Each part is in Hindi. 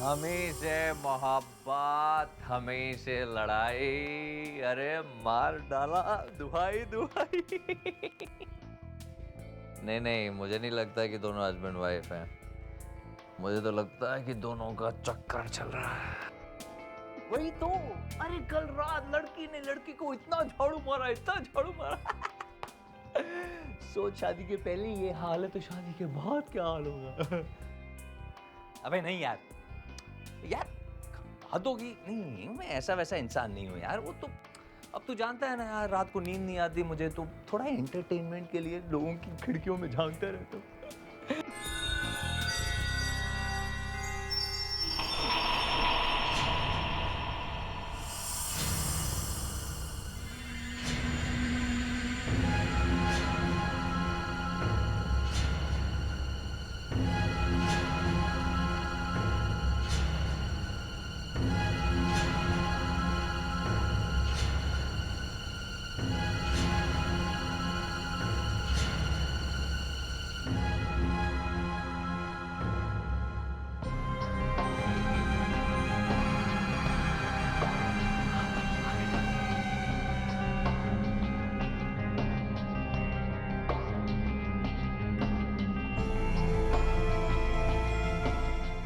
हमें से मोहब्बत, हमें से लड़ाई, अरे मार डाला, दुहाई दुहाई। नहीं नहीं, मुझे नहीं लगता कि दोनों हस्बैंड वाइफ हैं। मुझे तो लगता है कि दोनों का चक्कर चल रहा है। वही तो, अरे कल रात लड़की ने लड़की को इतना झाड़ू मारा, इतना झाड़ू मारा। सोच, शादी के पहले ये हाल है तो शादी के बाद क्या हाल होगा। अबे नहीं यार, यार हद होगी। नहीं, मैं ऐसा वैसा इंसान नहीं हूँ यार। वो तो अब तू जानता है ना यार, रात को नींद नहीं आती मुझे, तो थोड़ा एंटरटेनमेंट के लिए लोगों की खिड़कियों में झांकता रहता हूँ।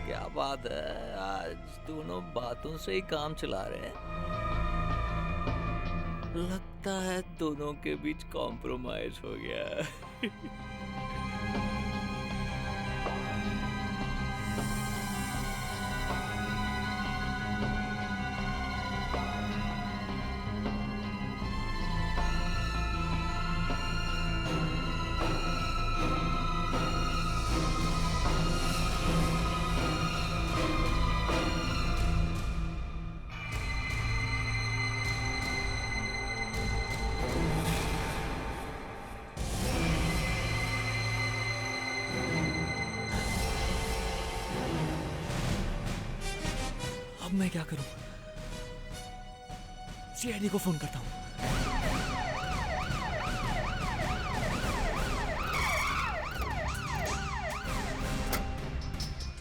क्या बात है, आज दोनों बातों से ही काम चला रहे हैं। लगता है दोनों के बीच कॉम्प्रोमाइज हो गया है। अब मैं क्या करूं? सीआईडी को फोन करता हूं।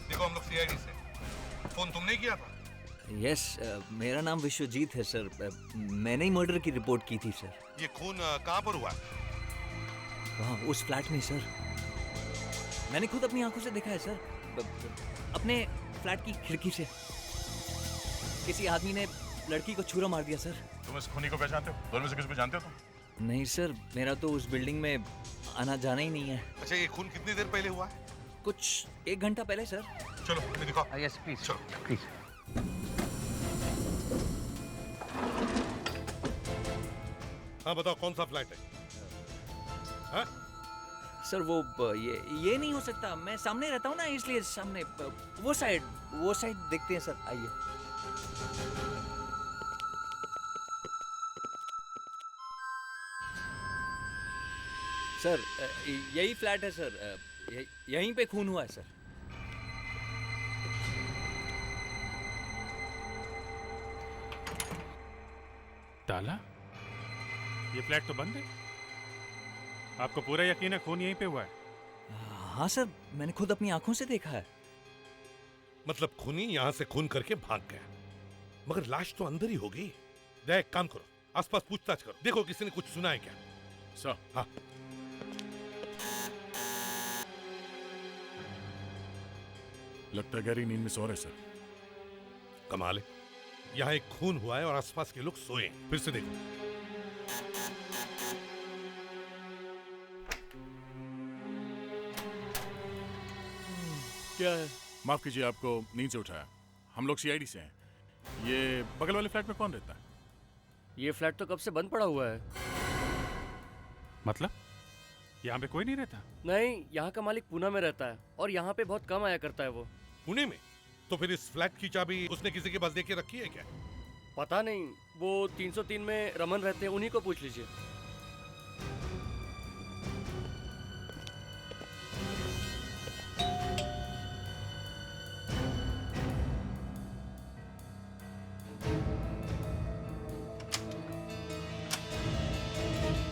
देखो, हम लोग सीआईडी से। फोन तुमने किया था? यस, मेरा नाम विश्वजीत है सर। मैंने ही मर्डर की रिपोर्ट की थी सर। ये खून कहाँ पर हुआ? वहाँ उस फ्लैट में सर। मैंने खुद अपनी आंखों से देखा है सर। अपने फ्लैट की खिड़की से किसी आदमी ने लड़की को छुरा मार दिया सर। तुम इस खूनी को पहचानते हो? दोनों में से किसी को जानते हो तुम? नहीं सर, मेरा तो उस बिल्डिंग में आना जाना ही नहीं है। अच्छा, ये खून कितनी देर पहले हुआ है? कुछ 1 घंटा पहले सर। चलो हमें दिखाओ। यस प्लीज, चलो प्लीज। हाँ बताओ, कौन सा फ्लैट है? हाँ? सर वो ये नहीं हो सकता। मैं सामने रहता हूँ ना, इसलिए सामने वो साइड देखते हैं सर। आइए। सर यही फ्लैट है सर। यहीं पे खून हुआ है सर। ताला? ये फ्लैट तो बंद है। आपको पूरा यकीन है खून यहीं पे हुआ है? हाँ सर, मैंने खुद अपनी आंखों से देखा है। मतलब खूनी यहाँ से खून करके भाग गया, मगर लाश तो अंदर ही होगी। देख, काम करो, आसपास पूछताछ करो, देखो किसी ने कुछ सुना है क्या। सर। हाँ। लगता है गहरी नींद में सो रहे सर। कमाल है, यहाँ एक खून हुआ है और आसपास के लोग सोए हैं। फिर से देखो। क्या है? माफ कीजिए, आपको नींद से उठाया। हम लोग सीआईडी से हैं। ये बगल वाले फ्लैट में कौन रहता है? ये फ्लैट तो कब से बंद पड़ा हुआ है। मतलब यहाँ पे कोई नहीं रहता? नहीं, यहाँ का मालिक पूना में रहता है और यहाँ पे बहुत कम आया करता है वो। पुणे में? तो फिर इस फ्लैट की चाबी उसने किसी के पास दे के रखी है क्या? पता नहीं, वो 303 में रमन रहते हैं, उन्हीं को पूछ लीजिए।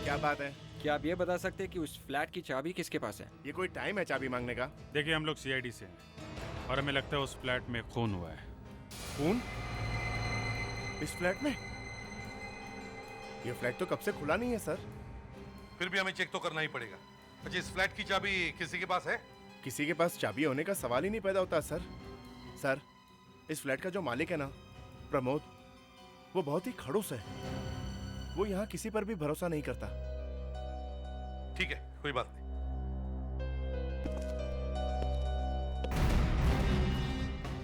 क्या बात है? क्या आप ये बता सकते हैं कि उस फ्लैट की चाबी किसके पास है? ये कोई टाइम है चाबी मांगने का? देखिए, हम लोग सीआईडी से हैं और हमें लगता है उस फ्लैट में खून हुआ है। खून? इस फ्लैट में? ये फ्लैट तो कब से खुला नहीं है सर। फिर भी हमें चेक तो करना ही पड़ेगा। अच्छा, इस फ्लैट की चाबी किसी के पास है? किसी के पास चाबी होने का सवाल ही नहीं पैदा होता सर। सर, इस फ्लैट का जो मालिक है ना, प्रमोद, वो बहुत ही खड़ूस है। वो यहाँ किसी पर भी भरोसा नहीं करता। ठीक है, कोई बात नहीं।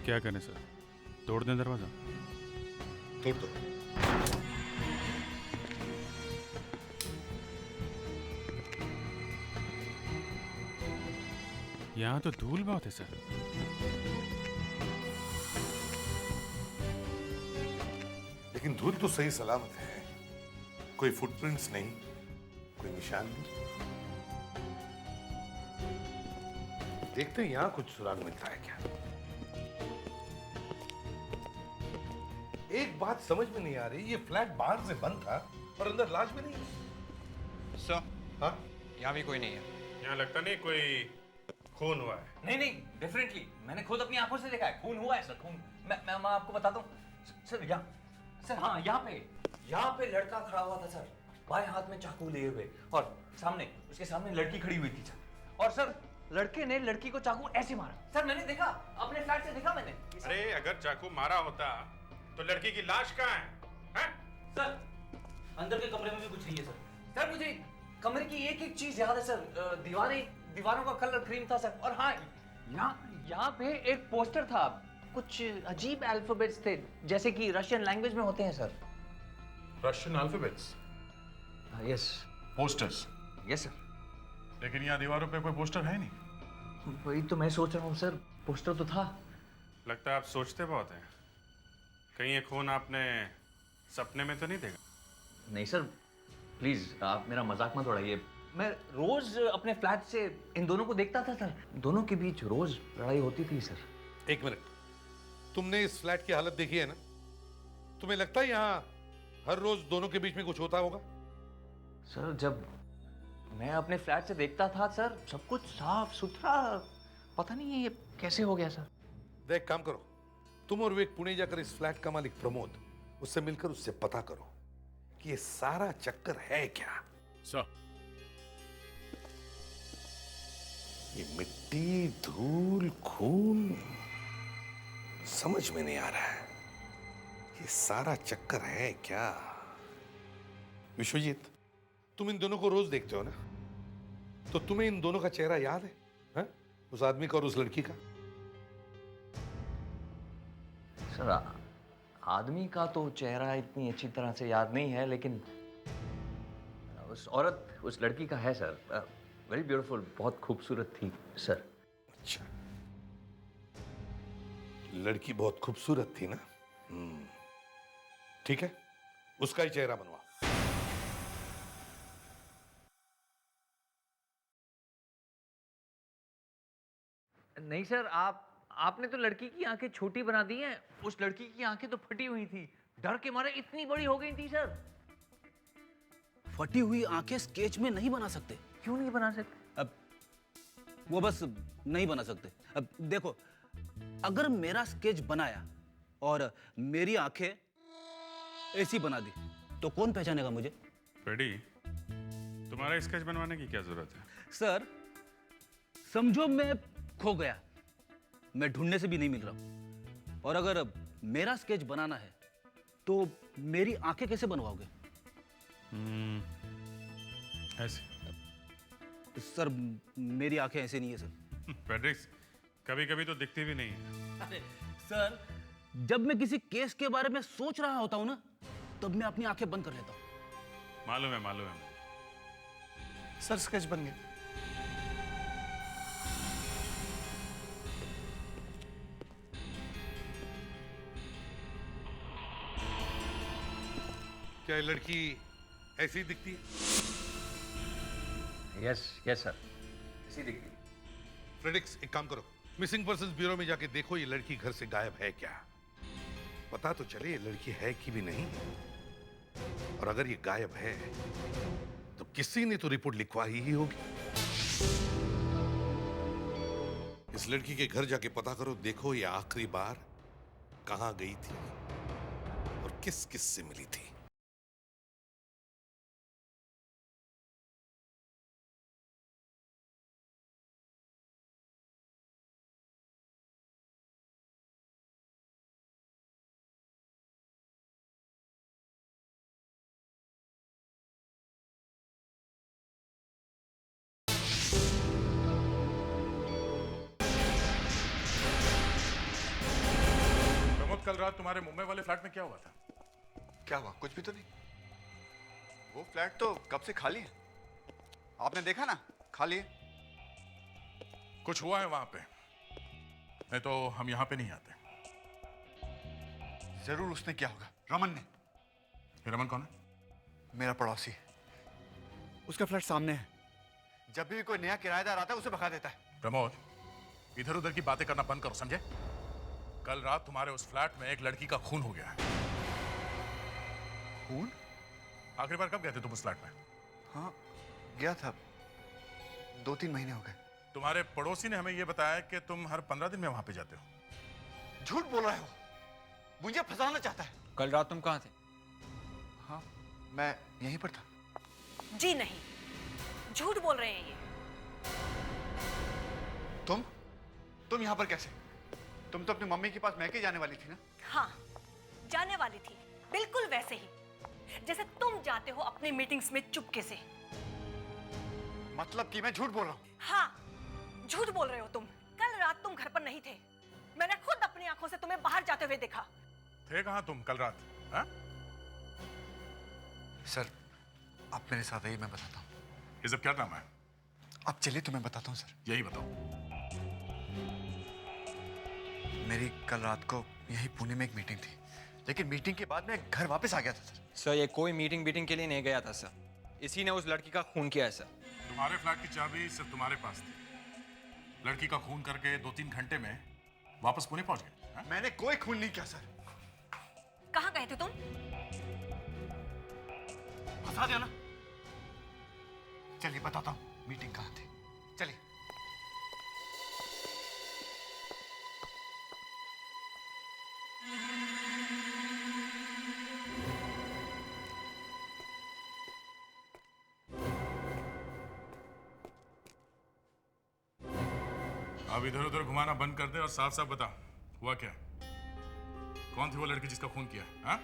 क्या करें सर, तोड़ दें दरवाजा? तोड़ दो। यहाँ तो धूल बहुत है सर। लेकिन धूल तो सही सलामत है, कोई फुटप्रिंट्स नहीं, कोई निशान नहीं। देखते हैं यहाँ कुछ सुराग मिलता है क्या। एक बात समझ में नहीं आ रही, ये फ्लैट बाहर से बंद था और अंदर लाश भी नहीं। सर, हाँ, यहाँ भी कोई नहीं है। यहाँ लगता नहीं कोई खून हुआ है। नहीं नहीं, डेफिनेटली मैंने खुद अपनी आंखों से देखा है, खून हुआ है सर, खून। मैं आपको बताता हूँ सर। सर हाँ, यहाँ पे लड़का खड़ा हुआ था सर, बाएं हाथ में चाकू लिए हुए, और उसके सामने लड़की खड़ी हुई थी सर। और सर, लड़के ने लड़की को चाकू ऐसे मारा सर, मैंने देखा, अपने फ्लैट से देखा मैंने। अरे अगर चाकू मारा होता तो लड़की की लाश कहाँ है? हैं? सर, अंदर के कमरे में भी कुछ नहीं है सर। सर, मुझे कमरे की एक एक चीज याद है सर। दीवारों का कलर क्रीम था सर। और हाँ, यहाँ पे एक पोस्टर था, कुछ अजीब अल्फाबेट्स थे, जैसे कि रशियन लैंग्वेज में होते हैं sir. Russian alphabets? Yes. Posters? Yes sir. लेकिन यहाँ दीवारों पे कोई पोस्टर है नहीं। वही तो मैं सोच रहा हूँ सर, पोस्टर तो था। लगता है आप सोचते बहुत हैं। कहीं ये खून आपने सपने में तो नहीं देखा? नहीं सर, प्लीज आप मेरा मजाक मत उड़ाइए। मैं रोज अपने फ्लैट से इन दोनों को देखता था सर, दोनों के बीच रोज लड़ाई होती थी सर। एक मिनट, तुमने इस फ्लैट की हालत देखी है ना? तुम्हें लगता है यहाँ हर रोज दोनों के बीच में कुछ होता होगा? सर, जब मैं अपने फ्लैट से देखता था सर, सब कुछ साफ सुथरा, पता नहीं ये कैसे हो गया सर। देख, काम करो, तुम और विवेक पुणे जाकर इस फ्लैट का मालिक प्रमोद, उससे मिलकर उससे पता करो कि ये सारा चक्कर है क्या। सर, ये मिट्टी, धूल, खून, समझ में नहीं आ रहा है ये सारा चक्कर है क्या। विश्वजीत, तुम इन दोनों को रोज देखते हो ना, तो तुम्हें इन दोनों का चेहरा याद है? हा? उस आदमी का और उस लड़की का? सर, आदमी का तो चेहरा इतनी अच्छी तरह से याद नहीं है, लेकिन उस औरत, उस लड़की का है सर। वेरी ब्यूटीफुल, बहुत खूबसूरत थी सर। अच्छा, लड़की बहुत खूबसूरत थी ना? ठीक है, उसका ही चेहरा बनवा। नहीं सर, आपने तो लड़की की आंखें छोटी बना दी हैं, उस लड़की की आंखें तो फटी हुई थी, डर के मारे इतनी बड़ी हो गई थी सर। फटी हुई आंखें स्केच में नहीं बना सकते। क्यों नहीं बना सकते? अब वो बस नहीं बना सकते। अब देखो, अगर मेरा स्केच बनाया और मेरी आंखें ऐसी बना दी तो कौन पहचानेगा मुझे? फ्रेडी, तुम्हारा स्केच बनवाने की क्या जरूरत है? सर, समझो मैं खो गया, मैं ढूंढने से भी नहीं मिल रहा हूं, और अगर मेरा स्केच बनाना है तो मेरी आंखें कैसे बनवाओगे? ऐसे? सर, मेरी आंखें ऐसे नहीं है सर। फ्रेडरिक्स, कभी कभी तो दिखती भी नहीं है। अरे सर, जब मैं किसी केस के बारे में सोच रहा होता हूं ना, तब मैं अपनी आंखें बंद कर लेता हूं। मालूम है। सर, स्केच बन गया। क्या ये लड़की ऐसी दिखती है? यस सर, ऐसी दिखती। फ्रेडिक्स, एक काम करो, मिसिंग पर्सन्स ब्यूरो में जाके देखो ये लड़की घर से गायब है क्या, पता तो चले ये लड़की है कि भी नहीं। और अगर ये गायब है तो किसी ने तो रिपोर्ट लिखवा ही होगी। इस लड़की के घर जाके पता करो, देखो ये आखिरी बार कहां गई थी और किस किस से मिली थी। प्रमोद, कल रात तुम्हारे मुंबई वाले फ्लैट में क्या हुआ था? क्या हुआ? कुछ भी तो नहीं। वो फ्लैट तो कब से खाली है। आपने देखा ना, खाली है। कुछ हुआ है वहां पे, नहीं तो हम यहां पे नहीं आते। जरूर उसने किया होगा, रमन ने। ये रमन कौन है? मेरा पड़ोसी। उसका फ्लैट सामने है। जब भी कोई नया किराएदार आता है उसे भगा देता है। प्रमोद, इधर उधर की बातें करना बंद करो, समझे? कल रात तुम्हारे उस फ्लैट में एक लड़की का खून हो गया है। खून? आखिरी बार कब गए थे तुम उस फ्लैट में? हाँ, गया था। 2-3 महीने हो गए। तुम्हारे पड़ोसी ने हमें यह बताया कि तुम हर 15 दिन में वहां पे जाते हो। झूठ बोल रहे हो, मुझे फंसाना चाहता है। कल रात तुम कहाँ थे? हाँ, मैं यहीं पर था। जी नहीं, झूठ बोल रहे हैं ये। तुम यहाँ पर कैसे? तुम तो अपनी मम्मी के पास मैके जाने वाली थी ना? हाँ, जाने वाली थी, बिल्कुल वैसे ही जैसे तुम जाते हो अपनी मीटिंग्स में चुपके से। मतलब कि मैं झूठ बोल रहा हूँ? हाँ, झूठ बोल रहे हो तुम। कल रात तुम घर पर नहीं थे। मैंने खुद अपनी आंखों से तुम्हें बाहर जाते हुए देखा। थे कहाँ तुम कल रात? हा? सर, आप मेरे साथ आइए, मैं बताता हूँ। ये सब क्या ड्रामा है? आप चलिए तो मैं बताता हूँ सर। यही बताओ। मेरी कल रात को यही पुणे में एक मीटिंग थी, लेकिन मीटिंग के बाद मैं घर वापस आ गया था सर। सर, ये कोई मीटिंग के लिए नहीं गया था सर। इसी ने उस लड़की का खून किया है सर। तुम्हारे फ्लैट की चाबी सिर्फ तुम्हारे पास थी। लड़की का खून करके 2-3 घंटे में वापस पुणे पहुंच गए। हा? मैंने कोई खून नहीं किया सर। कहाँ गए थे तुम? फंसा दिया ना। चलिए बताता हूँ मीटिंग कहाँ थी। चलिए। अब इधर उधर घुमाना बंद कर दे और साफ साफ बता, हुआ क्या? कौन थी वो लड़की जिसका खून किया? हाँ?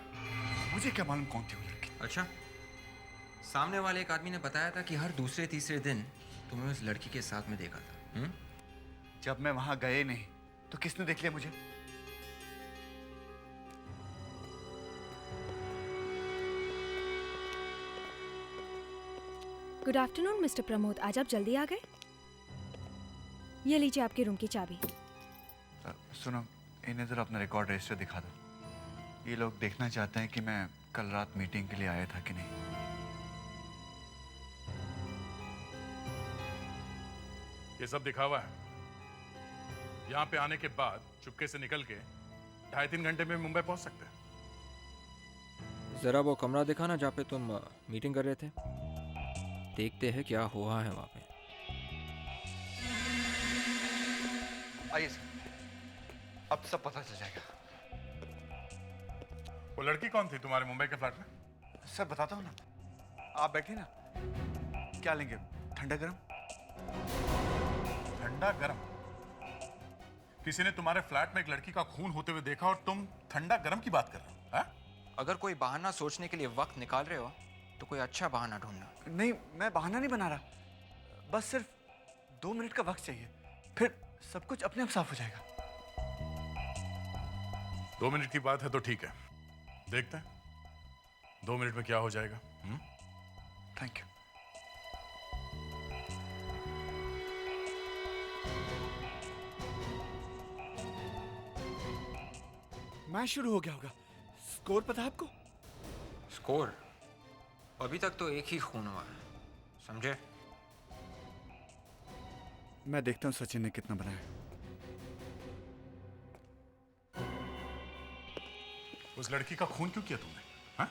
मुझे क्या मालूम कौन थी वो लड़की? अच्छा, सामने वाले एक आदमी ने बताया था कि हर दूसरे तीसरे दिन तुम्हें उस लड़की के साथ में देखा था। जब मैं वहां गए नहीं तो किसने देख लिया मुझे? गुड आफ्टरनून मिस्टर प्रमोद, आज आप जल्दी आ गए। ये लीजिए आपके रूम की चाबी। सुनो, इन्हें जरा अपना रिकॉर्ड रजिस्टर दिखा दो। ये लोग देखना चाहते हैं कि मैं कल रात मीटिंग के लिए आया था कि नहीं। ये सब दिखावा है। यहाँ पे आने के बाद चुपके से निकल के 2.5-3 घंटे में मुंबई पहुंच सकते हैं। जरा वो कमरा दिखाना जहाँ पे तुम मीटिंग कर रहे थे। देखते हैं क्या हुआ है वहाँ पे। आइए सर, अब सब पता चल जाएगा। वो लड़की कौन थी तुम्हारे मुंबई के फ्लैट में? सर बताता हूँ ना, आप बैठिए ना। क्या लेंगे, ठंडा गरम? ठंडा गरम? किसी ने तुम्हारे फ्लैट में एक लड़की का खून होते हुए देखा और तुम ठंडा गरम की बात कर रहे हो? हाँ? अगर कोई बहाना सोचने के लिए वक्त निकाल रहे हो तो कोई अच्छा बहाना ढूंढना। नहीं, मैं बहाना नहीं बना रहा। बस सिर्फ 2 मिनट का वक्त चाहिए, फिर सब कुछ अपने आप साफ हो जाएगा। 2 मिनट की बात है तो ठीक है, देखते हैं 2 मिनट में क्या हो जाएगा। Thank you. मैच शुरू हो गया होगा। स्कोर पता है आपको? स्कोर? अभी तक तो एक ही खून हुआ है, समझे? मैं देखता हूँ सचिन ने कितना बनाया। उस लड़की का खून क्यों किया तुमने? हाँ?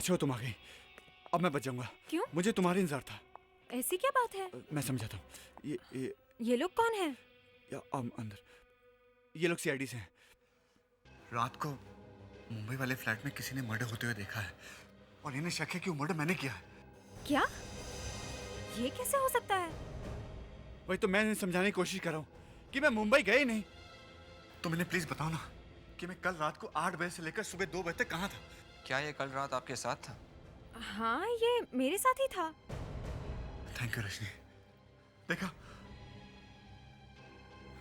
अच्छा हो तुम आ गई, अब मैं बच जाऊंगा। क्यों? मुझे तुम्हारा इंतजार था। ऐसी क्या बात है? मैं समझाता हूँ। ये लोग कौन है? अंदर ये लोग सीआईडी से हैं। रात को मुंबई वाले फ्लैट में किसी ने मर्डर होते हुए देखा है और इन्हें शक है कि वो मर्डर मैंने किया है। क्या? ये कैसे हो सकता है? वही तो मैं इन्हें समझाने की कोशिश कर रहा हूँ कि मैं मुंबई गया ही नहीं। तुम इन्हें प्लीज बताओ ना कि मैं कल रात को 8 बजे से लेकर सुबह 2 बजे तक कहाँ था। क्या ये कल रात आपके साथ था? हाँ, ये मेरे साथ ही था। Thank you Rajni. देखा,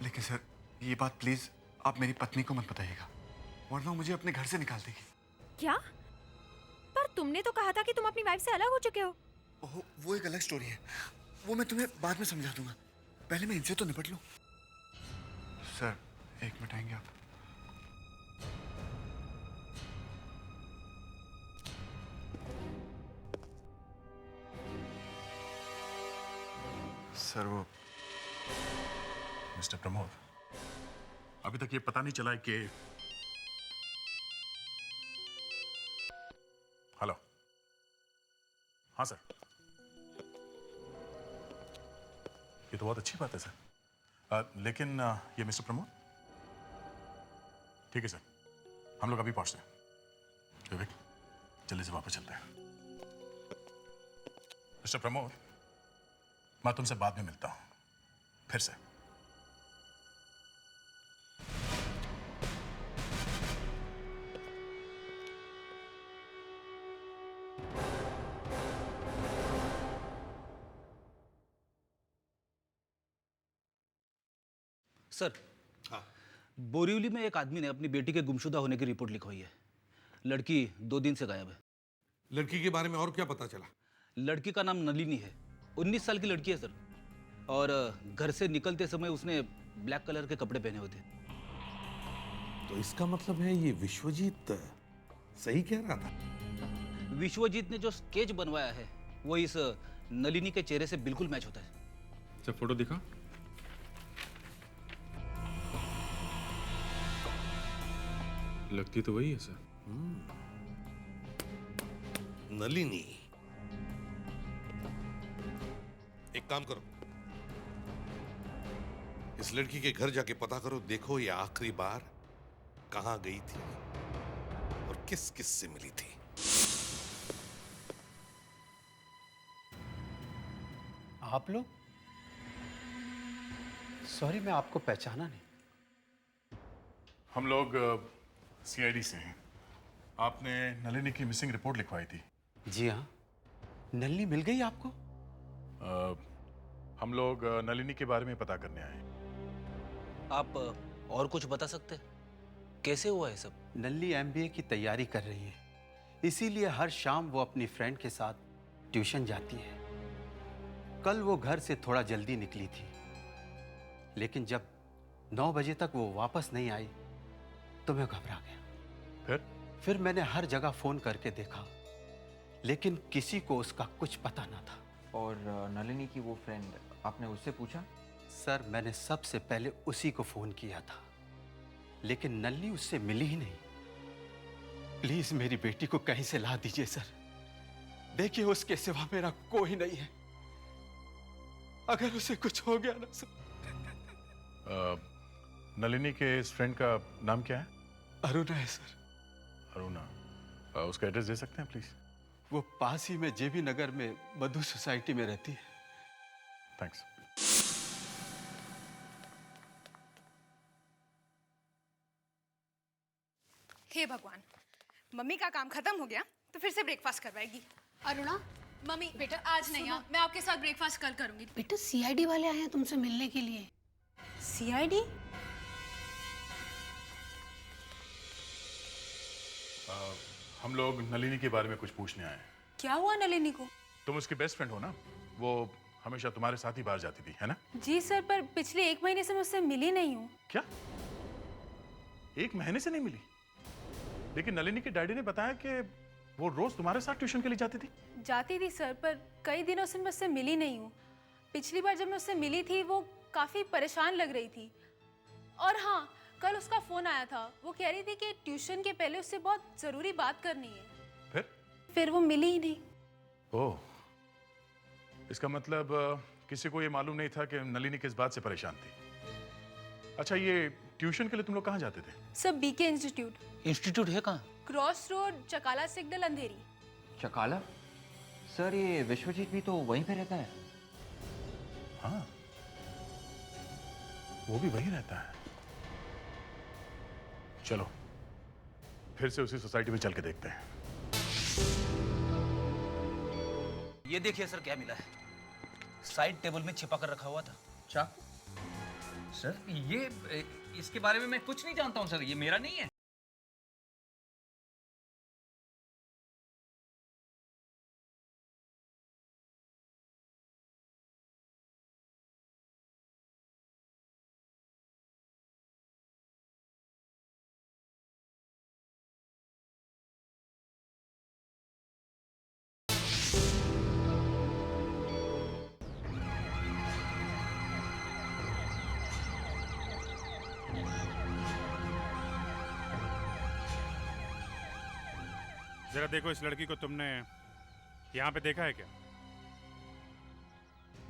लेकिन सर ये बात प्लीज आप मेरी पत्नी को मत बताइएगा, वरना मुझे अपने घर से निकाल देगी। क्या? पर तुमने तो कहा था कि तुम अपनी वाइफ से अलग हो चुके हो। ओह, वो एक अलग स्टोरी है, वो मैं तुम्हें बाद में समझा दूंगा। पहले मैं इनसे तो निपट लूं। सर 1 मिनट आएंगे आप? सर वो मिस्टर प्रमोद, अभी तक ये पता नहीं चला है कि हेलो। हाँ सर, ये तो बहुत अच्छी बात है सर। लेकिन ये मिस्टर प्रमोद, ठीक है सर, हम लोग अभी पहुंचते हैं। विवेक, जल्दी से वापस चलते हैं। मिस्टर प्रमोद, मैं तुमसे बाद में मिलता हूं फिर से। सर, बोरिवली में एक आदमी ने अपनी बेटी के गुमशुदा होने की रिपोर्ट लिखवाई है। लड़की 2 दिन से गायब है। लड़की के बारे में और क्या पता चला? लड़की का नाम नलिनी है, 19 साल की लड़की है सर, और घर से निकलते समय उसने ब्लैक कलर के कपड़े पहने हुए थे। तो इसका मतलब है ये विश्वजीत सही कह रहा था। विश्वजीत ने जो स्केच बनवाया है वो इस नलिनी के चेहरे से बिल्कुल मैच होता है। सर फोटो दिखा। लगती तो वही है सर। नलिनी, एक काम करो, इस लड़की के घर जाके पता करो, देखो ये आखिरी बार कहां गई थी और किस किस से मिली थी। आप लोग? सॉरी, मैं आपको पहचाना नहीं। हम लोग सीआईडी से हैं। आपने नलिनी की मिसिंग रिपोर्ट लिखवाई थी। जी हाँ, नलिनी मिल गई आपको? हम लोग नलिनी के बारे में पता करने आए। आप और कुछ बता सकते? कैसे हुआ है सब? नलिनी एमबीए की तैयारी कर रही है, इसीलिए हर शाम वो अपनी फ्रेंड के साथ ट्यूशन जाती है। कल वो घर से थोड़ा जल्दी निकली थी, लेकिन जब 9 बजे तक वो वापस नहीं आई तो मैं घबरा गया। फिर मैंने हर जगह फोन करके देखा, लेकिन किसी को उसका कुछ पता ना था। और नलिनी की वो फ्रेंड, आपने उससे पूछा? सर, मैंने सबसे पहले उसी को फोन किया था, लेकिन नलिनी उससे मिली ही नहीं। प्लीज मेरी बेटी को कहीं से ला दीजिए सर। देखिए, उसके सिवा मेरा कोई नहीं है। अगर उसे कुछ हो गया ना सर। नलिनी के इस फ्रेंड का नाम क्या है? अरुणा है सर। अरुणा, उसका एड्रेस दे सकते हैं प्लीज? वो पास ही में जेबी नगर में मधु सोसाइटी में रहती है। थैंक्स। हे भगवान, मम्मी का काम खत्म हो गया तो फिर से ब्रेकफास्ट करवाएगी। अरुणा, मम्मी बेटा आज नहीं, मैं आपके साथ ब्रेकफास्ट कल करूंगी। बेटा सीआईडी वाले आए हैं तुमसे मिलने के लिए। सीआईडी? हम लोग नलिनी के बारे में कुछ पूछने आए हैं। क्या हुआ नलिनी को? तुम उसकी बेस्ट फ्रेंड हो ना? वो हमेशा तुम्हारे साथ ही बाहर जाती थी, है ना? जी सर, पर पिछले 1 महीने से मैं उससे मिली नहीं हूँ। क्या? 1 महीने से नहीं मिली? लेकिन नलिनी के डैडी ने बताया कि वो रोज तुम्हारे साथ ट्यूशन के लिए जाती थी। जाती थी सर, पर कई दिनों से मैं उससे मिली नहीं हूँ। पिछली बार जब मैं उससे मिली थी वो काफी परेशान लग रही थी। और हाँ, कल उसका फोन आया था, वो कह रही थी कि ट्यूशन के पहले उससे बहुत जरूरी बात करनी है। फिर वो मिली ही नहीं। ओह, इसका मतलब किसी को ये मालूम नहीं था कि नलिनी किस बात से परेशान थी। अच्छा, ये ट्यूशन के लिए तुम लोग कहाँ जाते थे? सब बीके इंस्टीट्यूट। इंस्टीट्यूट है कहाँ? क्रॉस रोड, चकाला सिग्नल, अंधेरी। चकाला? सर ये विश्वजीत भी तो वहीं पे रहता है। हाँ, वो भी वहीं रहता है। चलो फिर से उसी सोसाइटी में चल के देखते हैं। ये देखिए सर, क्या मिला है। साइड टेबल में छिपा कर रखा हुआ था। चाकू? सर ये इसके बारे में मैं कुछ नहीं जानता हूँ सर, ये मेरा नहीं है। जरा देखो, इस लड़की को तुमने यहाँ पे देखा है क्या?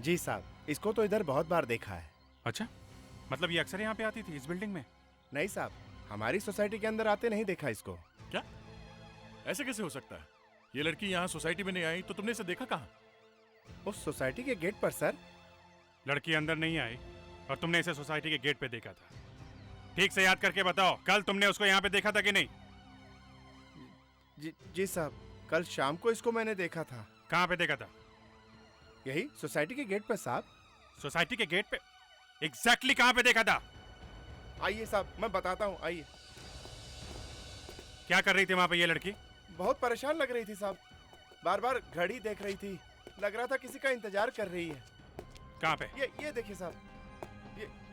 जी साहब, इसको तो इधर बहुत बार देखा है। अच्छा, मतलब ये अक्सर यहाँ पे आती थी इस बिल्डिंग में? नहीं साहब, हमारी सोसाइटी के अंदर आते नहीं देखा इसको। क्या? ऐसे कैसे हो सकता है? ये लड़की यहाँ सोसाइटी में नहीं आई तो तुमने इसे देखा कहाँ? उस सोसाइटी के गेट पर सर। लड़की अंदर नहीं आई और तुमने इसे सोसाइटी के गेट पे देखा था। ठीक से याद करके बताओ, कल तुमने उसको यहाँ पे देखा था कि नहीं? जी साहब, कल शाम को इसको मैंने देखा था। कहाँ पे देखा था? यही सोसाइटी के गेट पर साहब। सोसाइटी के गेट पे? एग्जैक्टली कहाँ पे देखा था? आइए साहब, मैं बताता हूँ, आइए। क्या कर रही थी वहाँ पे ये लड़की? बहुत परेशान लग रही थी साहब, बार बार घड़ी देख रही थी, लग रहा था किसी का इंतजार कर रही है। कहाँ पे? ये देखिए साहब,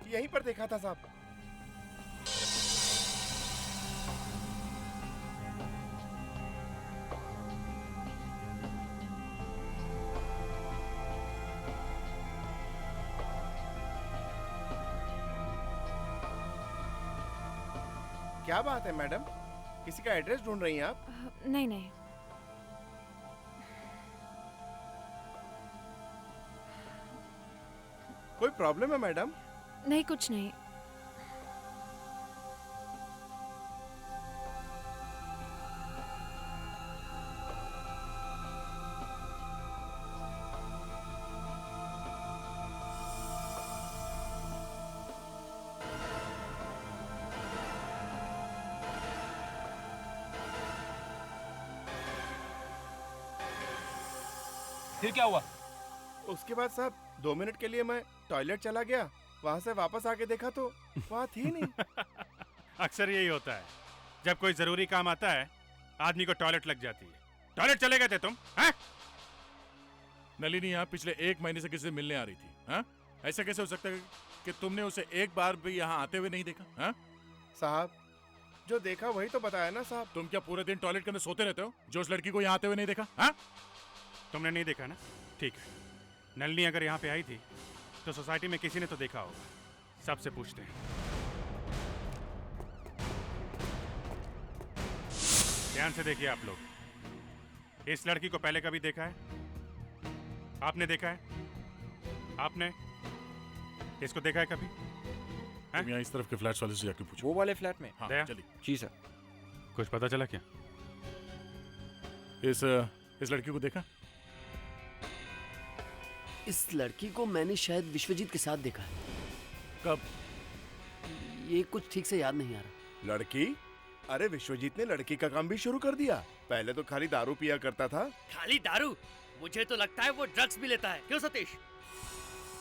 यहीं पर देखा था साहब। क्या बात है मैडम, किसी का एड्रेस ढूंढ रही हैं आप? नहीं नहीं, कोई प्रॉब्लम है मैडम? नहीं कुछ नहीं। फिर क्या हुआ? उसके बाद साहब 2 मिनट के लिए मैं टॉयलेट चला गया, वहां से वापस आके देखा तो वहां थी नहीं। अक्सर यही होता है, जब कोई जरूरी काम आता है आदमी को टॉयलेट लग जाती है। टॉयलेट चले गए थे तुम? हैं? नलिनी यहाँ पिछले 1 महीने से किसी से मिलने आ रही थी। हाँ? ऐसा कैसे हो सकता है कि तुमने उसे एक बार भी यहाँ आते हुए नहीं देखा? हाँ? साहब, जो देखा वही तो बताया ना साहब। तुम क्या पूरे दिन टॉयलेट के अंदर सोते रहते हो जो उस लड़की को यहाँ आते हुए नहीं देखा? हाँ? तुमने नहीं देखा ना? ठीक है, नलिनी अगर यहाँ पे आई थी तो सोसाइटी में किसी ने तो देखा होगा। सबसे पूछते हैं। ध्यान से देखिए आप लोग, इस लड़की को पहले कभी देखा है? आपने देखा है? आपने इसको देखा है कभी? तुम यहाँ इस तरफ के फ्लैट्स वाले से जाके पूछो। वो वाले फ्लैट में? हाँ, दया? चलिए। जी सर। कुछ पता चला क्या? इस लड़की को देखा? इस लड़की को मैंने शायद विश्वजीत के साथ देखा है। कब? ये कुछ ठीक से याद नहीं आ रहा। लड़की? अरे विश्वजीत ने लड़की का काम भी शुरू कर दिया। पहले तो खाली दारू पिया करता था। खाली दारू? मुझे तो लगता है वो ड्रग्स भी लेता है। क्यों सतीश?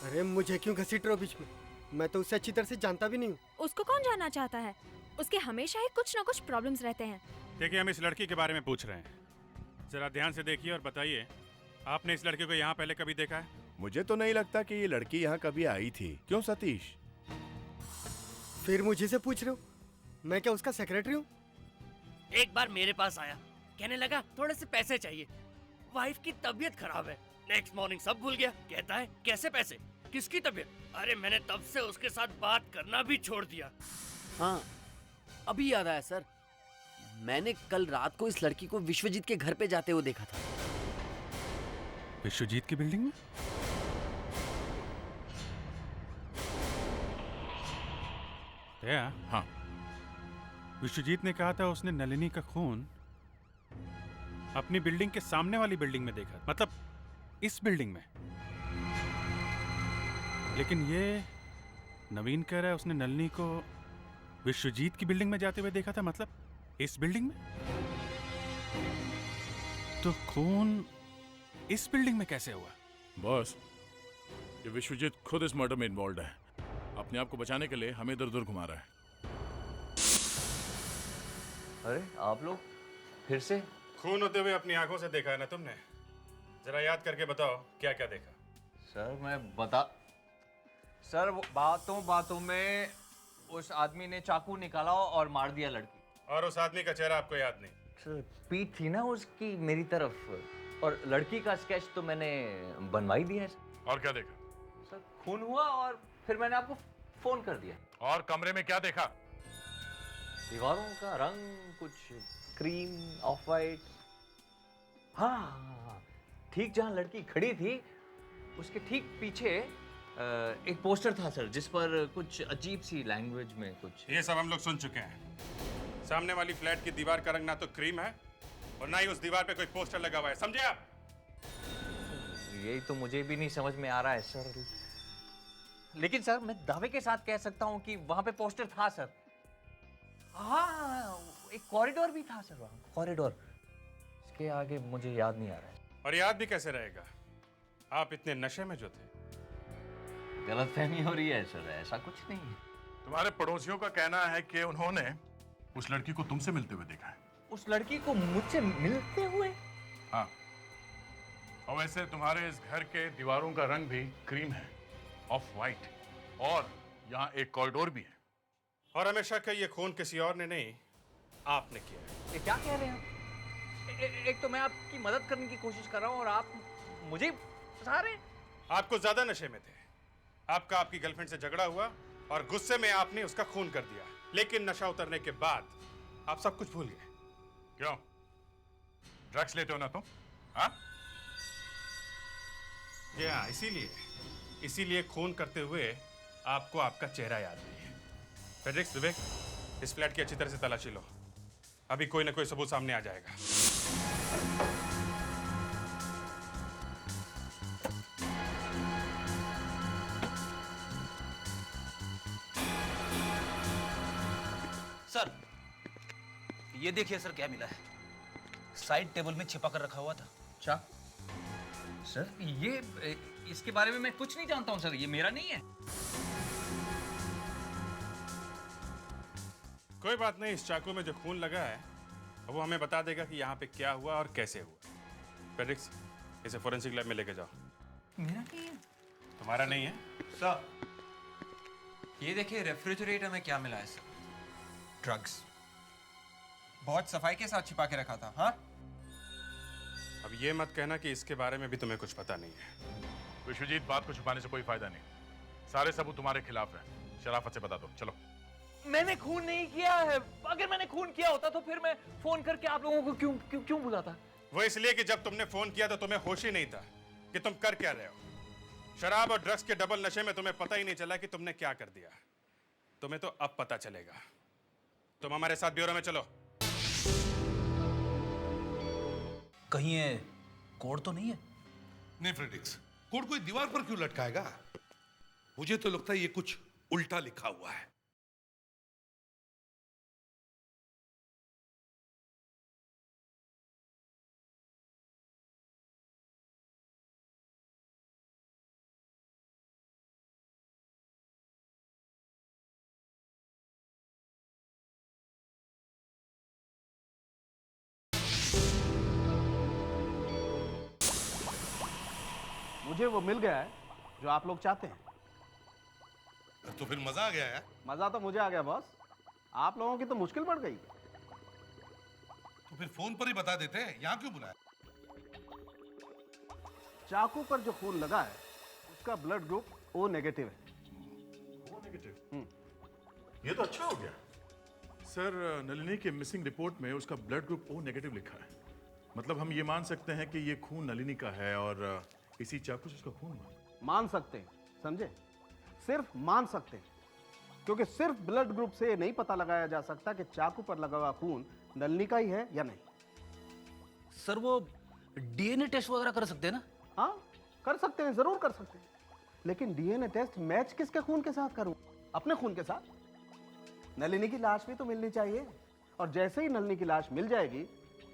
अरे मुझे क्यों घसीट रहे हो बीच में? मैं तो उसे अच्छी तरह से जानता भी नहीं हूँ। उसको कौन जानना चाहता है? उसके हमेशा ही कुछ ना कुछ प्रॉब्लम्स रहते हैं। देखिए, हम इस लड़की के बारे में पूछ रहे हैं, जरा ध्यान से देखिए और बताइए, आपने इस लड़की को यहाँ पहले कभी देखा है? मुझे तो नहीं लगता कि ये लड़की यहाँ कभी आई थी। क्यों सतीश? फिर मुझे से पूछ रहे हो? मैं क्या उसका सेक्रेटरी हूँ? एक बार मेरे पास आया, कहने लगा थोड़े से पैसे चाहिए, वाइफ की तबीयत खराब है। नेक्स्ट मॉर्निंग सब भूल गया। कहता है कैसे पैसे, किसकी तबीयत? अरे मैंने तब से उसके साथ बात करना भी छोड़ दिया। हाँ, अभी याद आया सर, मैंने कल रात को इस लड़की को विश्वजीत के घर पे जाते हुए देखा था। विश्वजीत की बिल्डिंग में? दया, हाँ। विश्वजीत ने कहा था उसने नलिनी का खून अपनी बिल्डिंग के सामने वाली बिल्डिंग में देखा, मतलब इस बिल्डिंग में। लेकिन ये नवीन कह रहा है उसने नलिनी को विश्वजीत की बिल्डिंग में जाते हुए देखा था, मतलब इस बिल्डिंग में। तो खून इस बिल्डिंग में कैसे हुआ? बॉस, ये विश्वजीत खुद इस मर्डर में इन्वॉल्व है। अपने आप को बचाने के लिए हमें इधर उधर घुमा रहा है। अरे आप लोग फिर से? खून होते हुए अपनी आंखों से देखा है ना तुमने? जरा याद करके बताओ क्या क्या देखा। सर मैं बता सर वो बातों में उस आदमी ने चाकू निकाला और मार दिया लड़की। और उस आदमी का चेहरा आपको याद नहीं? सर पीठ थी ना उसकी मेरी तरफ, और लड़की का स्केच तो मैंने बनवा ही दिया है। और क्या देखा? सर खून हुआ और फिर मैंने आपको फोन कर दिया। और कमरे में क्या देखा? दीवारों का रंग कुछ क्रीम ऑफ वाइट। हाँ, ठीक जहां लड़की खड़ी थी उसके ठीक पीछे एक पोस्टर था सर, जिस पर कुछ अजीब सी लैंग्वेज में कुछ। ये सब हम लोग सुन चुके हैं। सामने वाली फ्लैट की दीवार का रंग ना तो क्रीम है और ना ही उस दीवार पे कोई पोस्टर लगा हुआ है, समझे आप? यही तो मुझे भी नहीं समझ में आ रहा है सर। लेकिन सर मैं दावे के साथ कह सकता हूँ कि वहां पे पोस्टर था सर। हाँ, एक कॉरिडोर भी था सर वहां, कॉरिडोर। इसके आगे मुझे याद नहीं आ रहा है। और याद भी कैसे रहेगा, आप इतने नशे में जो थे। गलतफहमी हो रही है सर, ऐसा कुछ नहीं है। तुम्हारे पड़ोसियों का कहना है कि उन्होंने उस लड़की को तुमसे मिलते हुए देखा है। उस लड़की को मुझसे मिलते हुए? हाँ, और वैसे तुम्हारे इस घर के दीवारों का रंग भी क्रीम है, ऑफ वाइट, और यहाँ एक कॉरिडोर भी है। और हमें शक है ये खून किसी और ने नहीं, आपने किया है। ये क्या कह रहे हैं? एक तो मैं आपकी मदद करने की कोशिश कर रहा हूँ और आप मुझे फंसा रहे हैं। आपको ज्यादा नशे में थे। आपका आपकी गर्लफ्रेंड से झगड़ा हुआ और गुस्से में आपने उसका खून कर दिया, लेकिन नशा उतरने के बाद आप सब कुछ भूल गए। क्यों? ड्रग्स लेते हो ना तुम? हाँ? इसीलिए खून करते हुए आपको आपका चेहरा याद नहीं है। फेड्रिक्स, विवेक, इस फ्लैट की अच्छी तरह से तलाशी लो। अभी कोई ना कोई सबूत सामने आ जाएगा। सर, ये देखिए सर क्या मिला है। साइड टेबल में छिपा कर रखा हुआ था। अच्छा सर, ये इसके बारे में मैं कुछ नहीं जानता हूँ सर, ये मेरा नहीं है। कोई बात नहीं, इस चाकू में जो खून लगा है वो हमें बता देगा कि यहाँ पे क्या हुआ और कैसे हुआ। फेड्रिक्स, इसे फोरेंसिक लैब में लेके जाओ। मेरा नहीं है। तुम्हारा नहीं है? सर, ये देखिए रेफ्रिजरेटर में क्या मिला है सर। ड्रग्स। बहुत सफाई के साथ छिपा के रखा था। हाँ, अब ये मत कहना कि इसके बारे में भी तुम्हें कुछ पता नहीं है। विश्वजीत, बात को छुपाने से कोई फायदा नहीं। सारे सबूत तुम्हारे खिलाफ है। शराफत से बता दो, चलो। मैंने खून नहीं किया है। अगर मैंने खून किया होता तो फिर मैं फोन करके आप लोगों को क्यों बुलाता? वो इसलिए कि जब तुमने फोन किया तो तुम्हें होश ही नहीं था कि तुम कर क्या रहे हो। शराब और ड्रग्स के डबल नशे में तुम्हें पता ही नहीं चला कि तुमने क्या कर दिया। तुम्हें तो अब पता चलेगा। तुम हमारे साथ ब्यूरो में चलो। कहीं ये कोड तो नहीं है? नहीं फ्रेडिक्स, कोड कोई दीवार पर क्यों लटकाएगा? मुझे तो लगता है ये कुछ उल्टा लिखा हुआ है। मुझे वो मिल गया है जो आप लोग चाहते हैं। तो फिर मजा आ गया है। मजा तो मुझे आ गया बॉस, आप लोगों की तो मुश्किल बढ़ गई। तो फिर फोन पर ही बता देते हैं, यहाँ क्यों बुलाया? चाकू पर जो खून लगा है उसका ब्लड ग्रुप O नेगेटिव है। वो नेगेटिव? ये तो अच्छा हो गया। सर नलिनी के मिसिंग रिपोर्ट में उसका ब्लड ग्रुप ओ नेगेटिव लिखा है। मतलब हम ये मान सकते हैं कि ये खून नलिनी का है और इसी चाकू से उसका खून हुआ। मान सकते हैं, समझे? सिर्फ मान सकते हैं, क्योंकि सिर्फ ब्लड ग्रुप से ये नहीं पता लगाया जा सकता कि चाकू पर लगा हुआ खून नलिनी का ही है या नहीं। सर वो डीएनए टेस्ट वगैरह कर सकते हैं ना? हाँ, कर सकते हैं, जरूर कर सकते हैं, लेकिन डीएनए टेस्ट मैच किसके खून के साथ करूं? अपने खून के साथ। नलिनी की लाश भी तो मिलनी चाहिए, और जैसे ही नलिनी की लाश मिल जाएगी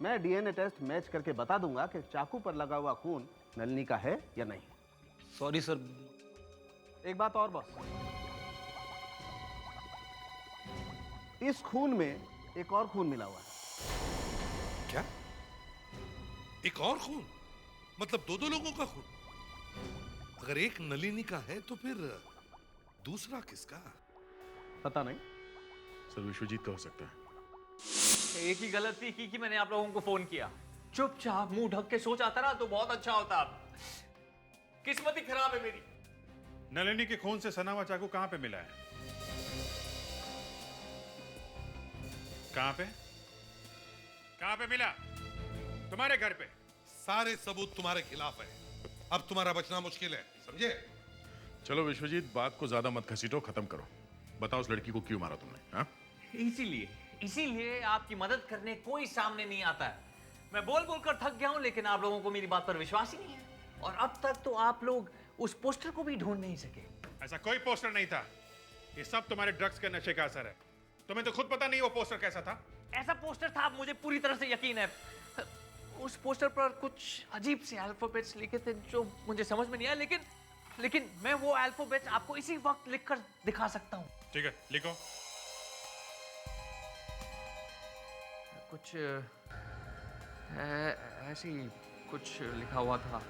मैं डीएनए टेस्ट मैच करके बता दूंगा कि चाकू पर लगा हुआ खून नलिनी का है या नहीं। Sorry sir. एक बात और बॉस, इस खून में एक और खून मिला हुआ है। क्या? एक और खून? मतलब दो लोगों का खून? अगर एक नलिनी का है तो फिर दूसरा किसका? पता नहीं सर, विश्वजीत का हो सकता है। एक ही गलती की कि मैंने आप लोगों को फोन किया। चुपचाप मुंह ढक के सो जाता ना तो बहुत अच्छा होता। किस्मत ही खराब है मेरी। नलिनी के खून से सना हुआ चाकू कहां पे मिला है? कहां पे? कहां पे मिला? तुम्हारे घर पे। सारे सबूत तुम्हारे खिलाफ है। अब तुम्हारा बचना मुश्किल है, समझे? चलो विश्वजीत, बात को ज्यादा मत घसीटो, खत्म करो। बताओ उस लड़की को क्यों मारा तुमने? हाँ? इसीलिए आपकी मदद करने कोई सामने नहीं आता है। मैं बोल बोल कर थक गया हूं, लेकिन आप लोगों को मेरी बात पर विश्वास ही नहीं है। और अब तक तो आप लोग उस पोस्टर को भी ढूंढ नहीं सके। ऐसा कोई पोस्टर नहीं था। ये सब तुम्हारे ड्रग्स के नशे का असर है। तुम्हें तो खुद पता नहीं वो पोस्टर कैसा था। ऐसा पोस्टर था, मुझे पूरी तरह से यकीन है। उस पोस्टर पर कुछ अजीब से अल्फाबेट्स लिखे थे जो मुझे समझ में नहीं आया, लेकिन मैं वो अल्फाबेट्स आपको इसी वक्त लिखकर दिखा सकता हूँ। ठीक है, लिखो। कुछ ऐसी कुछ लिखा हुआ था।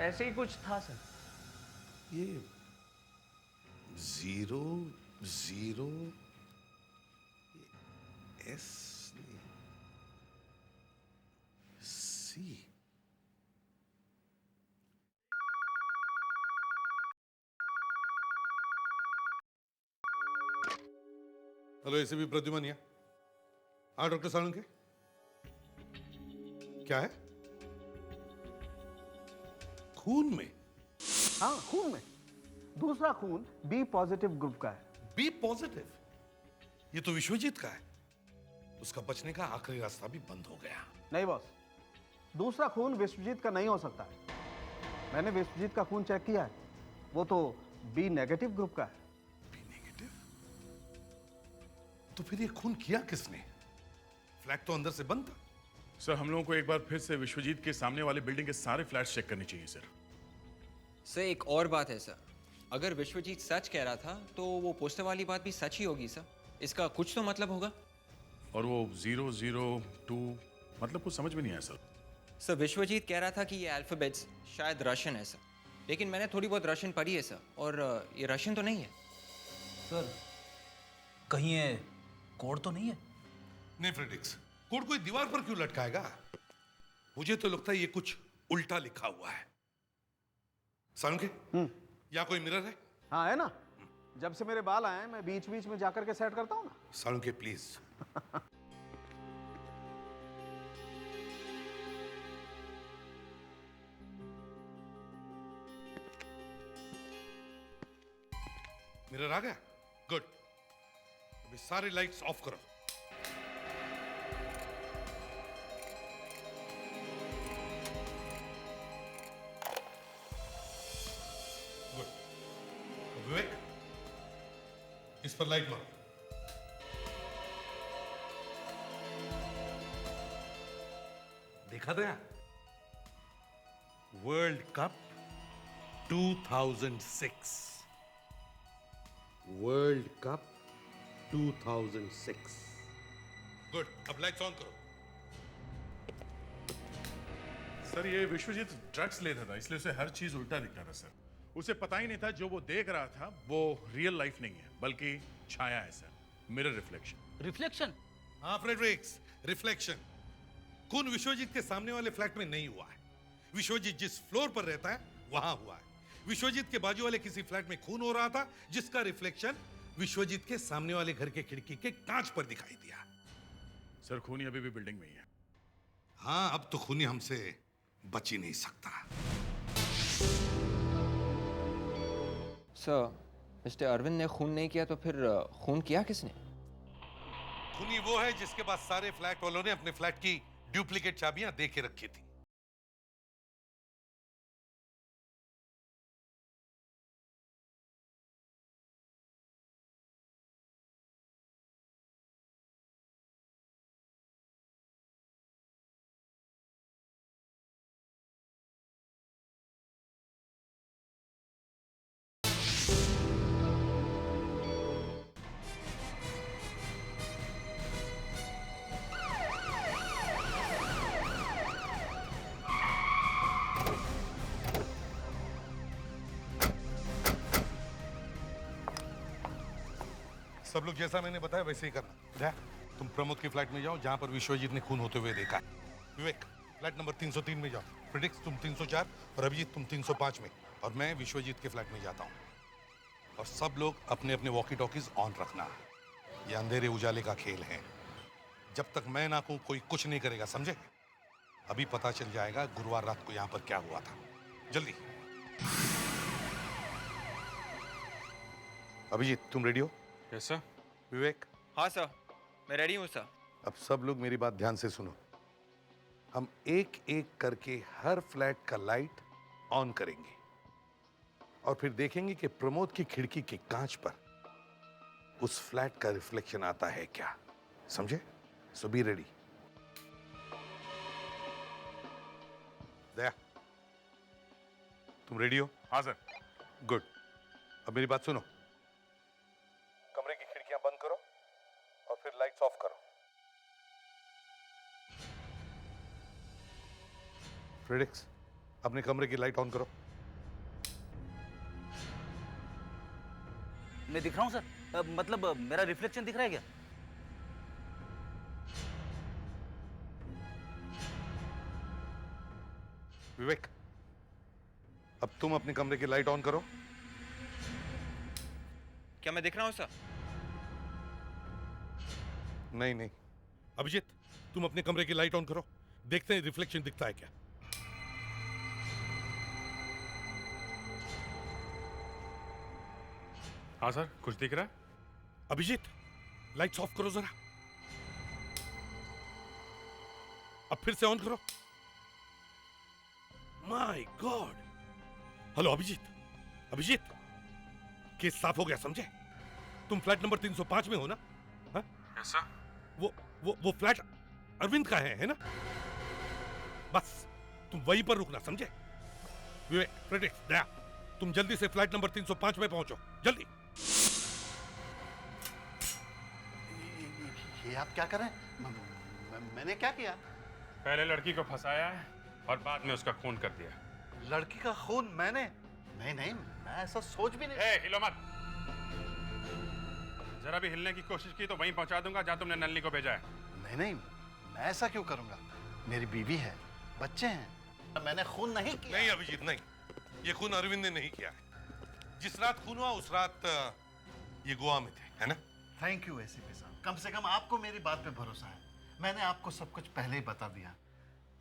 ऐसे ही कुछ था सर। ये 0 0 S C। हेलो, ऐसे भी प्रद्युमन यहाँ। हाँ डॉक्टर सालुंके, क्या है? खून में? हाँ, खून में। दूसरा खून बी पॉजिटिव ग्रुप का है। B positive? ये तो विश्वजीत का है। उसका बचने का आखिरी रास्ता भी बंद हो गया। नहीं बॉस, दूसरा खून विश्वजीत का नहीं हो सकता है। मैंने विश्वजीत का खून चेक किया है, वो तो बी नेगेटिव ग्रुप का है। B negative? तो फिर ये खून किया किसने? फ्लैट तो अंदर से बंद था। सर, हम लोगों को एक बार फिर से विश्वजीत के सामने वाले बिल्डिंग के सारे फ्लैट्स चेक करने चाहिए सर। सर एक और बात है सर, अगर विश्वजीत सच कह रहा था तो वो पोस्टर वाली बात भी सच ही होगी सर। इसका कुछ तो मतलब होगा। और वो 002 मतलब कुछ समझ में नहीं आया सर। सर विश्वजीत कह रहा था कि ये अल्फाबेट्स शायद रशियन है सर, लेकिन मैंने थोड़ी बहुत रशियन पढ़ी है सर, और ये रशियन तो नहीं है सर। कहीं ये कोड तो नहीं है? नहीं फ्रेडिक्स, कोड कोई दीवार पर क्यों लटकाएगा? मुझे तो लगता है ये कुछ उल्टा लिखा हुआ है। सालुंके, यहाँ कोई मिरर है? हाँ है ना, जब से मेरे बाल आए मैं बीच बीच में जाकर के सेट करता हूँ ना। सालुंके प्लीज। मिरर आ गया? गुड। अभी सारी लाइट्स ऑफ करो। गुड। विवेक, इस पर लाइट मारो। देखा तो यार, world cup 2006। World cup 2006। Good, अब लाइट्स ऑन करो। सर ये विश्वजीत ड्रग्स लेता था, इसलिए उसे हर चीज उल्टा दिखता था सर। उसे पता ही नहीं था जो वो देख रहा था वो रियल लाइफ नहीं है, बल्कि छाया है सर, मिरर रिफ्लेक्शन। रिफ्लेक्शन? हाँ फ्रेडरिक्स, रिफ्लेक्शन। खून विश्वजीत के सामने वाले फ्लैट में नहीं हुआ है। विश्वजीत जिस फ्लोर पर रहता है वहां हुआ है। विश्वजीत के बाजू वाले किसी फ्लैट में खून हो रहा था, जिसका रिफ्लेक्शन विश्वजीत के सामने वाले घर के खिड़की के कांच पर दिखाई दिया। सर खूनी अभी भी बिल्डिंग में ही है। हाँ, अब तो खूनी हमसे बच ही नहीं सकता। सर, मिस्टर अरविंद ने खून नहीं किया तो फिर खून किया किसने? खूनी वो है जिसके पास सारे फ्लैट वालों ने अपने फ्लैट की डुप्लीकेट चाबियां दे के रखी थी। सब लोग जैसा मैंने बताया वैसे ही करना। जा, तुम प्रमोद के फ्लैट में जाओ जहां पर विश्वजीत ने खून होते हुए देखा है। विवेक, फ्लैट नंबर 303 में जाओ। प्रिडिक्स, तुम 304 और अभिजीत तुम 305 में, और मैं विश्वजीत के फ्लैट में जाता हूँ। और सब लोग अपने अपने वॉकी टॉकीज ऑन रखना। ये अंधेरे उजाले का खेल है। जब तक मैं ना कहूं कोई कुछ नहीं करेगा, समझे? अभी पता चल जाएगा गुरुवार रात को यहाँ पर क्या हुआ था। जल्दी। अभिजीत, तुम रेडी हो? Yes sir. विवेक? हाँ सर, मैं रेडी हूँ सर। अब सब लोग मेरी बात ध्यान से सुनो। हम एक एक करके हर फ्लैट का लाइट ऑन करेंगे और फिर देखेंगे कि प्रमोद की खिड़की के कांच पर उस फ्लैट का रिफ्लेक्शन आता है क्या। समझे? सो बी रेडी। दया, तुम रेडी हो? हाँ सर। गुड। अब मेरी बात सुनो। कमरे की खिड़कियां बंद करो और फिर लाइट्स ऑफ करो। फ्रेडिक्स, अपने कमरे की लाइट ऑन करो। मैं दिख रहा हूँ सर? मतलब मेरा रिफ्लेक्शन दिख रहा है क्या? विवेक, अब तुम अपने कमरे की लाइट ऑन करो। क्या मैं दिख रहा हूँ सर? नहीं नहीं। अभिजीत, तुम अपने कमरे की लाइट ऑन करो। देखते हैं रिफ्लेक्शन दिखता है क्या। हाँ सर, कुछ दिख रहा है? अभिजीत, लाइट्स ऑफ करो जरा। अब फिर से ऑन करो। My God. Hello Abhijit. Abhijit, case साफ हो गया, समझे? तुम फ्लैट नंबर 305 में हो ना? हाँ? Yes sir. वो फ्लैट अरविंद का है ना? बस तुम वहीं पर रुकना, समझे? विवेक, फ्रेडिक्स, दया, तुम जल्दी से फ्लैट नंबर 305 में पहुंचो, जल्दी। ये आप क्या कर रहे हैं? मैंने क्या किया? पहले लड़की को फंसाया है और बाद में उसका खून कर दिया। लड़की का खून मैंने? नहीं नहीं, मैं ऐसा सोच भी नहीं। हिलो मत। जरा भी हिलने की कोशिश की तो वहीं पहुंचा दूंगा जहां तुमने नल्ली को भेजा है। नहीं नहीं, मैं ऐसा क्यों करूंगा? मेरी बीवी है, बच्चे हैं, मैंने खून नहीं किया। नहीं अभिजीत, नहीं, ये खून अरविंद ने नहीं किया है। जिस रात खून हुआ उस रात ये गोवा में थे, है ना? थैंक यू एसीपी साहब, कम से कम आपको मेरी बात पे भरोसा है। मैंने आपको सब कुछ पहले ही बता दिया।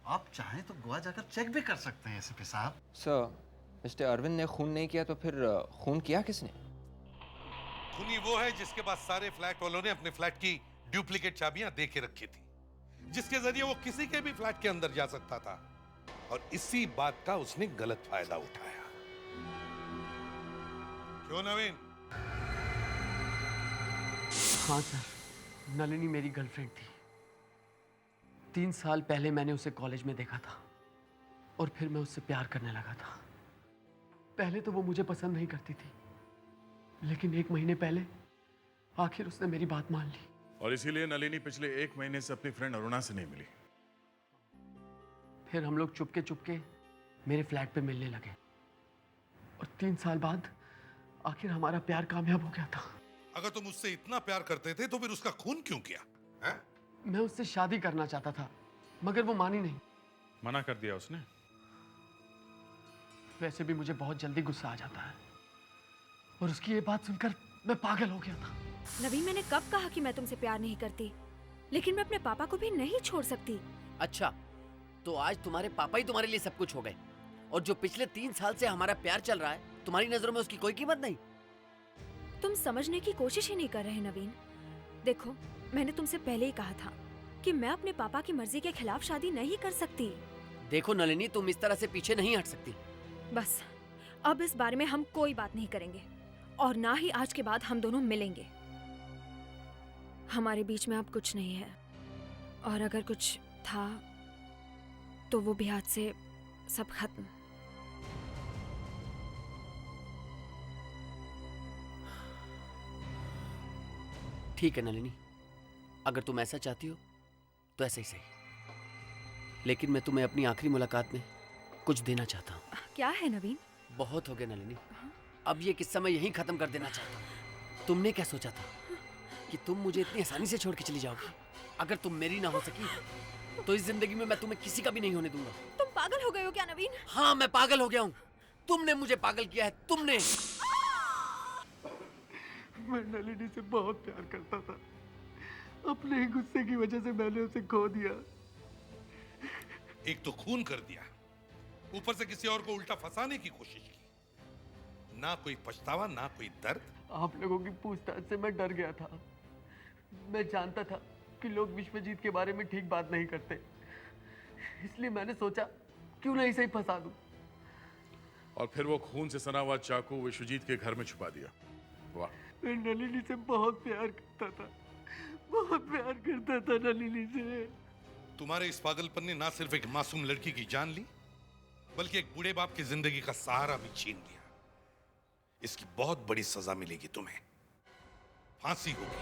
आप चाहें तो गोवा जाकर चेक भी कर सकते हैं एसीपी साहब। सर, मिस्टर अरविंद ने खून नहीं किया तो फिर खून किया किसने? खूनी वो है जिसके पास सारे फ्लैट वालों ने अपने फ्लैट की डुप्लीकेट चाबियां दे के रखी थी, जिसके जरिए वो किसी के भी फ्लैट के अंदर जा सकता था, और इसी बात का उसने गलत फायदा उठाया। क्यों नवीन? हाँ सर, नलिनी मेरी गर्लफ्रेंड थी। 3 साल पहले मैंने उसे कॉलेज में देखा था और फिर मैं उससे प्यार करने लगा था। पहले तो वो मुझे पसंद नहीं करती थी, लेकिन 1 महीने पहले आखिर उसने मेरी बात मान ली। और इसीलिए नलिनी पिछले 1 महीने से अपनी फ्रेंड अरुणा से नहीं मिली। फिर हम लोग चुपके चुपके मेरे फ्लैट पे मिलने लगे और 3 साल बाद आखिर हमारा प्यार कामयाब हो गया था। अगर तुम उससे इतना प्यार करते थे तो फिर उसका खून क्यों किया? हैं? मैं उससे शादी करना चाहता था, मगर वो मानी नहीं। मना कर दिया उसने? वैसे भी मुझे बहुत जल्दी गुस्सा आ जाता है, और उसकी ये बात सुनकर मैं पागल हो गया था। नवीन, मैंने कब कहा कि मैं तुमसे प्यार नहीं करती, लेकिन मैं अपने पापा को भी नहीं छोड़ सकती। अच्छा, तो आज तुम्हारे पापा ही तुम्हारे लिए सब कुछ हो गए, और जो पिछले 3 साल से हमारा प्यार चल रहा है, तुम्हारी नजरों में उसकी कोई कीमत नहीं। तुम समझने की कोशिश ही नहीं कर रहे नवीन। देखो, मैंने तुमसे पहले ही कहा था कि मैं अपने पापा की मर्जी के खिलाफ शादी नहीं कर सकती। देखो नलिनी, तुम इस तरह से पीछे नहीं हट सकती। बस अब इस बारे में हम कोई बात नहीं करेंगे, और ना ही आज के बाद हम दोनों मिलेंगे। हमारे बीच में अब कुछ नहीं है, और अगर कुछ था तो वो भी आज से सब खत्म। ठीक है नलिनी, अगर तुम ऐसा चाहती हो तो ऐसा ही सही, लेकिन मैं तुम्हें अपनी आखिरी मुलाकात में कुछ देना चाहता हूँ। क्या है नवीन? बहुत हो गया नलिनी, अब ये किस्सा मैं यहीं खत्म कर देना चाहता हूँ। तुमने क्या सोचा था कि तुम मुझे इतनी आसानी से छोड़ के चली जाओगी? अगर तुम मेरी ना हो सकी तो इस जिंदगी में मैं तुम्हें किसी का भी नहीं होने दूंगा। तुम पागल हो गए हो क्या नवीन? हाँ, मैं पागल हो गया हूँ। तुमने मुझे पागल किया है, तुमने। मैं नलिनी से बहुत प्यार करता था, अपने ही गुस्से की वजह से मैंने उसे खो दिया। एक तो खून कर दिया, ऊपर से किसी और को उल्टा फंसाने की कोशिश की। ना कोई पछतावा, ना कोई दर्द। आप लोगों की पूछताछ से मैं डर गया था। मैं जानता था कि लोग विश्वजीत के बारे में ठीक बात नहीं करते, इसलिए मैंने सोचा क्यों नहीं सही फंसा दूं। और फिर वो खून से सना हुआ चाकू विश्वजीत के घर में छुपा दिया। वाह। मैं नलिनी से बहुत प्यार करता था, बहुत प्यार करता था नलिनी से। तुम्हारे इस पागलपन ने ना सिर्फ एक मासूम लड़की की जान ली, बल्कि एक बूढ़े बाप की जिंदगी का सहारा भी छीन लिया। इसकी बहुत बड़ी सजा मिलेगी तुम्हें, फांसी होगी।